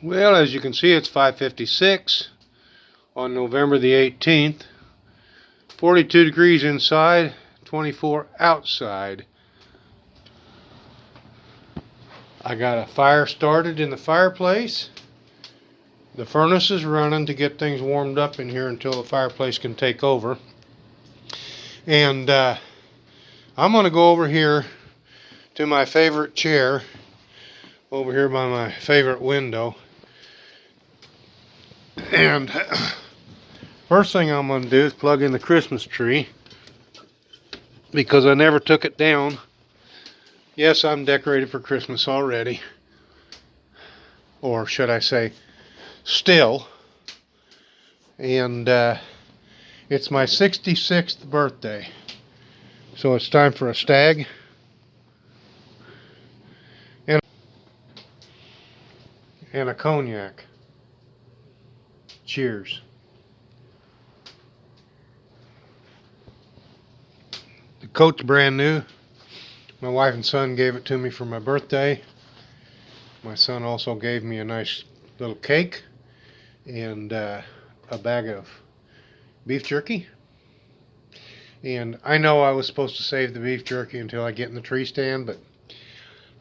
Well, as you can see, it's 5:56 on November the 18th. 42 degrees inside, 24 outside. I got a fire started in the fireplace. The furnace is running to get things warmed up in here until the fireplace can take over. And I'm going to go over here to my favorite chair, over here by my favorite window. And first thing I'm going to do is plug in the Christmas tree, because I never took it down. Yes, I'm decorated for Christmas already. Or should I say, still. And it's my 66th birthday. So it's time for a stag. And a cognac. Cheers. The coat's brand new. My wife and son gave it to me for my birthday. My son also gave me a nice little cake and a bag of beef jerky. And I know I was supposed to save the beef jerky until I get in the tree stand, but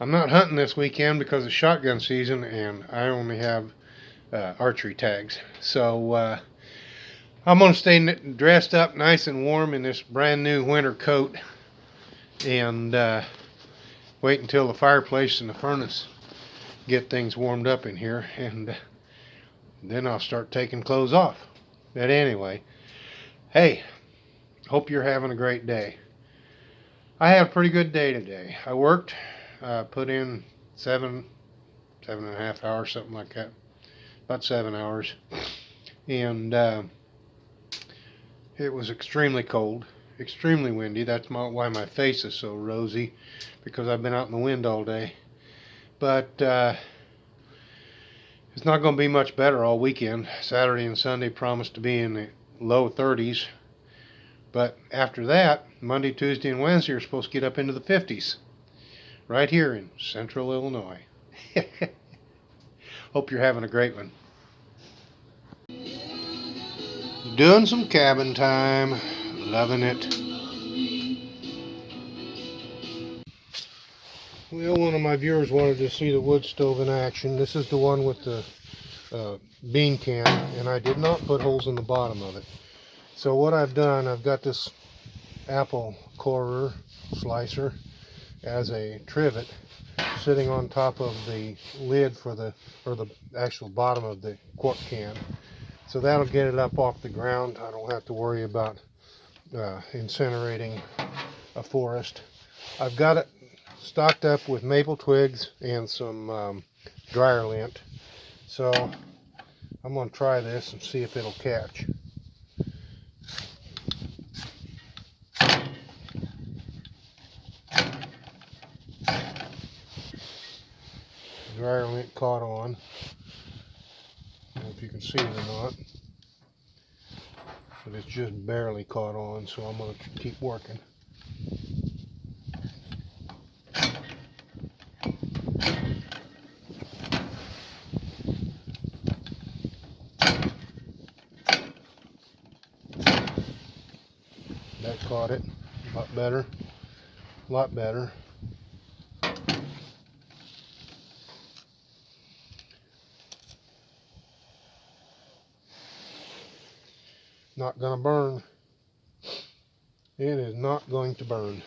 I'm not hunting this weekend because it's shotgun season and I only have archery tags. So I'm going to stay dressed up nice and warm in this brand new winter coat and wait until the fireplace and the furnace get things warmed up in here, and then I'll start taking clothes off. But anyway, hey, hope you're having a great day. I had a pretty good day today. I worked, put in 7.5 hours, something like that, about 7 hours, and it was extremely cold, extremely windy. That's why my face is so rosy, because I've been out in the wind all day. But it's not going to be much better all weekend. Saturday and Sunday promise to be in the low 30s. But after that, Monday, Tuesday, and Wednesday are supposed to get up into the 50s. Right here in central Illinois. Hope you're having a great one. Doing some cabin time. Loving it. Well, one of my viewers wanted to see the wood stove in action. This is the one with the bean can, and I did not put holes in the bottom of it. So what I've done, I've got this apple corer slicer as a trivet sitting on top of the lid for the actual bottom of the quart can. So that'll get it up off the ground. I don't have to worry about incinerating a forest. I've got it stocked up with maple twigs and some dryer lint. So I'm going to try this and see if it'll catch. Dryer lint caught on. I don't know if you can see it or not, but it's just barely caught on, so I'm going to keep working. That caught it a lot better, a lot better. Not gonna burn. It is not going to burn.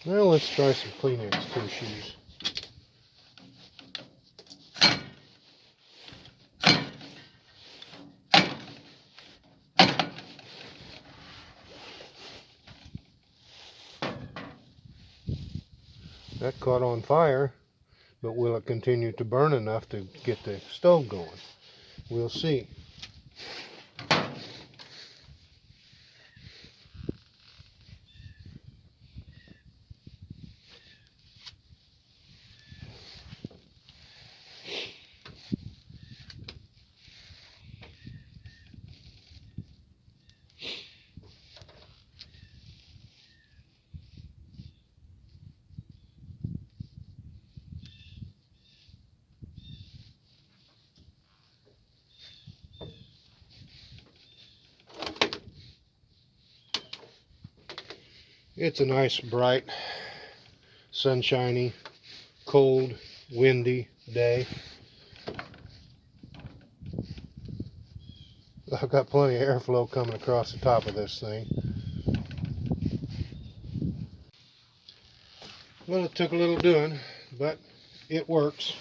Well, let's try some Kleenex tissues. That caught on fire, but will it continue to burn enough to get the stove going? We'll see. It's a nice, bright, sunshiny, cold, windy day. I've got plenty of airflow coming across the top of this thing. Well, it took a little doing, but it works.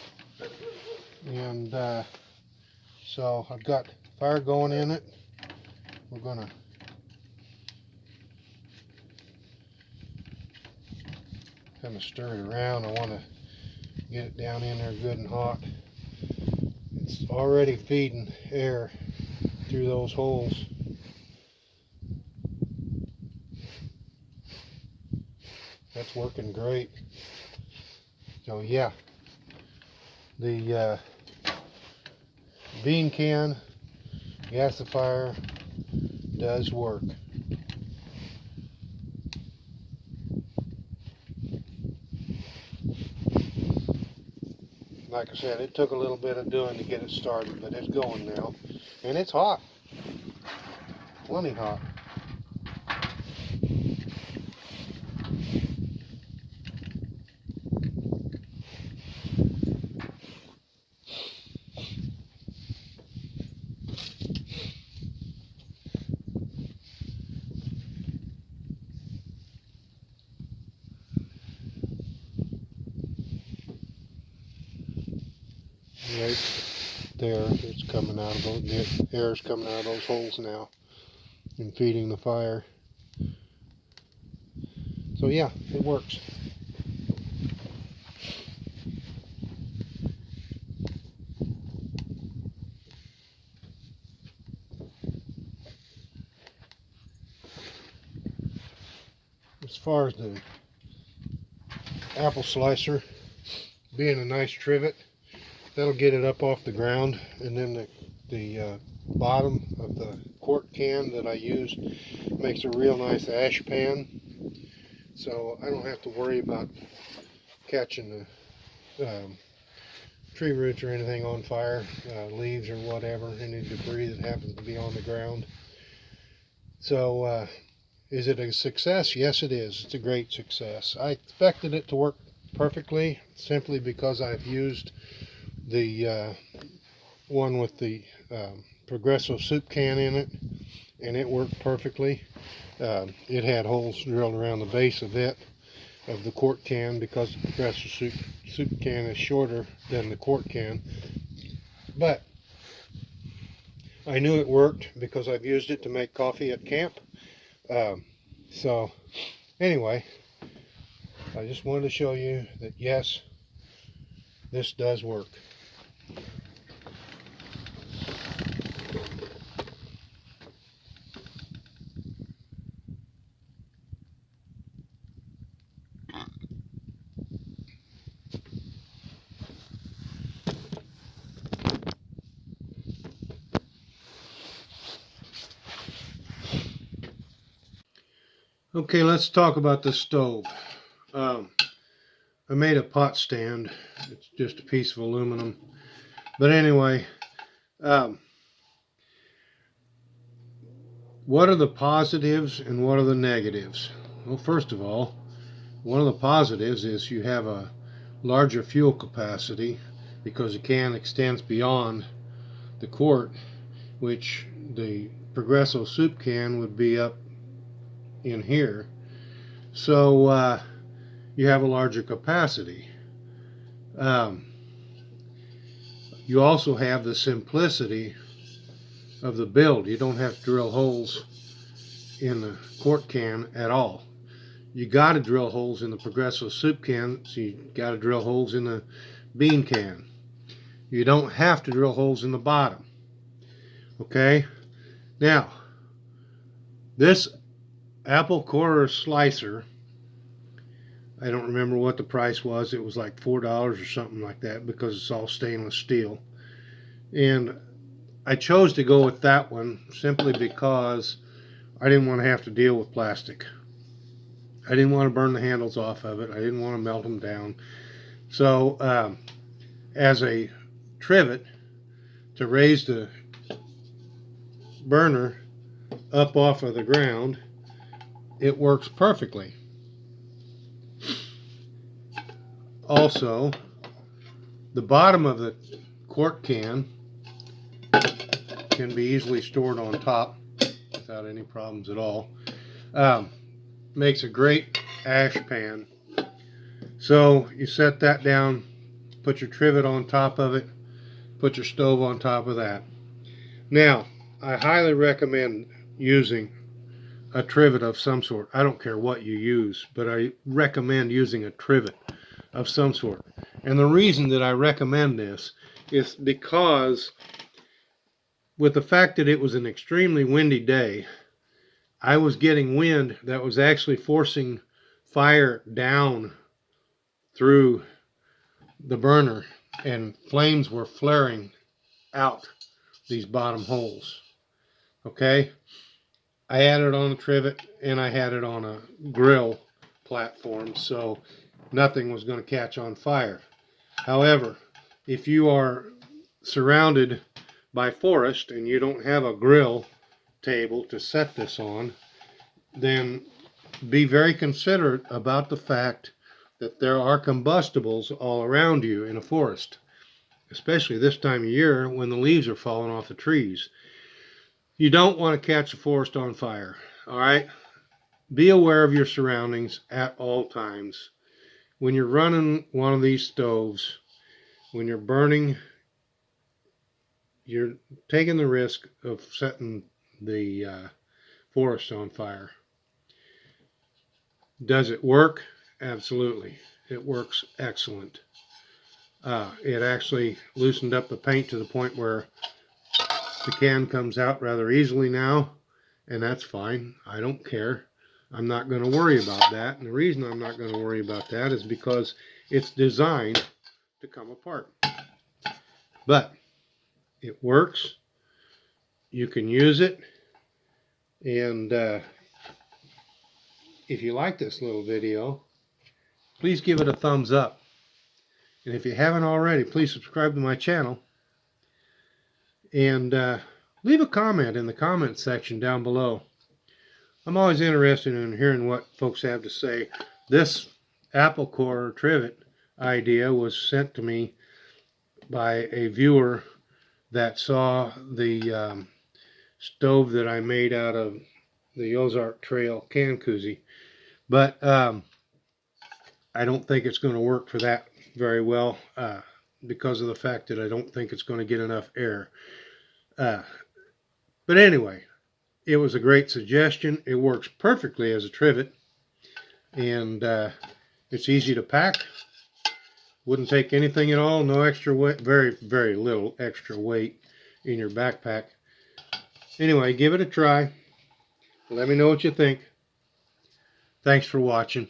And so I've got fire going in it. We're gonna kind of stir it around. I want to get it down in there good and hot. It's already feeding air through those holes. That's working great. So yeah, the bean can gasifier does work. Like I said, it took a little bit of doing to get it started, but it's going now. And it's hot. Plenty hot. Right there, it's coming out of those, the air is coming out of those holes now and feeding the fire. So yeah, it works. As far as the apple slicer, being a nice trivet, that'll get it up off the ground, and then the bottom of the quart can that I used makes a real nice ash pan, so I don't have to worry about catching the tree roots or anything on fire, leaves or whatever, any debris that happens to be on the ground. So is it a success? Yes, it is. It's a great success. I expected it to work perfectly simply because I've used the one with the Progresso soup can in it, and it worked perfectly. It had holes drilled around the base of it, of the quart can, because the Progresso soup can is shorter than the quart can. But I knew it worked because I've used it to make coffee at camp. So anyway, I just wanted to show you that yes, this does work. Okay, let's talk about the stove. I made a pot stand. It's just a piece of aluminum. But anyway, what are the positives and what are the negatives? Well, first of all, one of the positives is you have a larger fuel capacity because the can extends beyond the quart, which the Progresso soup can would be up in here. So you have a larger capacity. You also have the simplicity of the build. You don't have to drill holes in the quart can at all. You got to drill holes in the Progresso soup can, so you got to drill holes in the bean can. You don't have to drill holes in the bottom. Okay? Now, this apple core slicer, I don't remember what the price was. It was like $4 or something like that because it's all stainless steel. And I chose to go with that one simply because I didn't want to have to deal with plastic. I didn't want to burn the handles off of it. I didn't want to melt them down. So as a trivet to raise the burner up off of the ground, it works perfectly. also, the bottom of the quart can can be easily stored on top without any problems at all. Makes a great ash pan. So you set that down, put your trivet on top of it, put your stove on top of that. Now, I highly recommend using a trivet of some sort. I don't care what you use, but I recommend using a trivet of some sort. And the reason that I recommend this is because with the fact that it was an extremely windy day, I was getting wind that was actually forcing fire down through the burner, and flames were flaring out these bottom holes. Okay, I had it on a trivet and I had it on a grill platform, so nothing was going to catch on fire. However, if you are surrounded by forest and you don't have a grill table to set this on, then be very considerate about the fact that there are combustibles all around you in a forest, especially this time of year when the leaves are falling off the trees. You don't want to catch the forest on fire, all right? Be aware of your surroundings at all times. When you're running one of these stoves, when you're burning, you're taking the risk of setting the forest on fire. Does it work? Absolutely. It works excellent. It actually loosened up the paint to the point where the can comes out rather easily now, and that's fine. I don't care. I'm not going to worry about that. And the reason I'm not going to worry about that is because it's designed to come apart. But it works. You can use it. And if you like this little video, please give it a thumbs up. And if you haven't already, please subscribe to my channel. And leave a comment in the comment section down below. I'm always interested in hearing what folks have to say. This apple core trivet idea was sent to me by a viewer that saw the stove that I made out of the Ozark Trail can koozie. But I don't think it's going to work for that very well because of the fact that I don't think it's going to get enough air. But anyway, it was a great suggestion. It works perfectly as a trivet, and it's easy to pack. Wouldn't take anything at all, no extra weight, very, very little extra weight in your backpack. Anyway, give it a try. Let me know what you think. Thanks for watching.